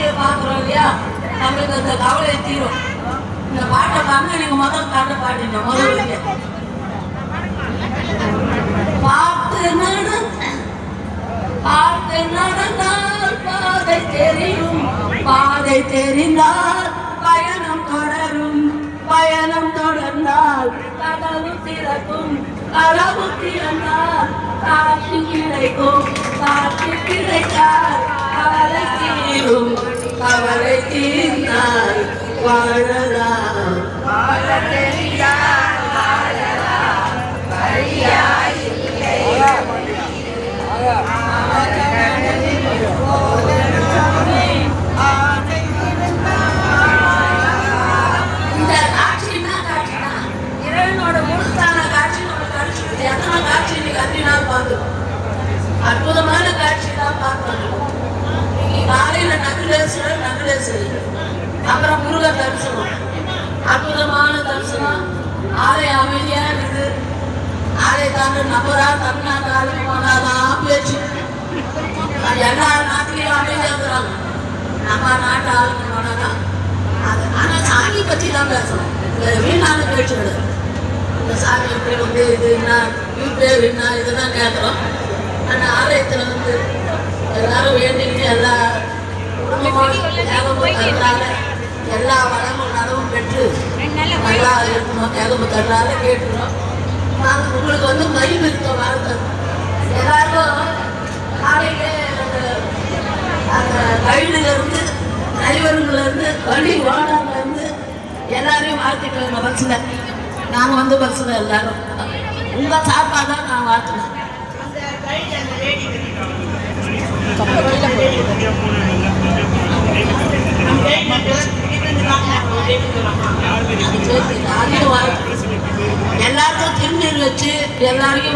சாமியை பார்க்குறோம் இல்லையா, நம்மளுக்கு அந்த கவலை தீரும். இந்த பாட்டை பாருங்க, நீங்க முதல் பாட்டை பாடுங்க. முதல்ல பார்த்து நடந்தால் பாதை தெரியும், பாதை தெரிந்தால் பயணம் தொடரும், பயணம் தொடர்ந்தால் கதவு திறக்கும், கதவு திறந்தால் காட்சி கிடைக்கும், காட்சி கிடைத்தால் கவலை தீரும், கவலை தீர்ந்தால் வாழலாம், வாழ தெரியால் வாழலாம், வழியாய் இல்லை. இந்த காட்சினா காட்சினா இறைவனோட முழுத்தான காட்சி நம்ம கிடைச்சிருக்கு. எத்தனை காட்சி இன்னைக்கு அத்தினால் பார்க்கிறோம். அற்புதமான காட்சி தான் பார்க்கணும். இன்னைக்கு காலையில நகுலேஸ்வரர் அப்புறம் முருகர் தரிசனம், அற்புதமான தரிசனம். ஆலய அமைதியா இருக்குது. ஆலயத்தாண்டு நம்பரா தமிழ்நாட்டு ஆளுக்கு போனாதான் பேச்சு. எல்லா நாட்டிலையும் அமைதியா இருக்கிறாங்க. நம்ம நாட்டு ஆளுங்க போனாதான் அது. ஆனா சாமி பற்றி தான் பேசணும். வீணான பேச்சு கிடையாது. இந்த சாமி எப்படி வந்து இது என்ன, இது பேர் என்ன, இதுதான் கேட்குறோம். அந்த ஆலயத்தில் வந்து எல்லாரும் வேண்டிக்கிட்டு எல்லா குடும்பமும் தன்னால எல்லா வளமும் நலவும் பெற்று நல்லா இருக்கணும். ஏகம்பு தன்னால கேட்டுக்கிறோம். நாங்கள் உங்களுக்கு வந்து மயில் இருக்க வாழ்க்கை எல்லாரும் காலையிலே அந்த கழிவுலேருந்து டிரைவருங்கலேருந்து வண்டி ஓனர்லேருந்து எல்லாரையும் வாழ்த்திட்டு பஸ்ஸில் நாங்கள் வந்து பஸ்ஸில் எல்லாரும் உங்கள் சாப்பாடு தான் நான் வாழ்த்துனேன். எல்லாருக்கும் திருநீர் வச்சு எல்லாரையும்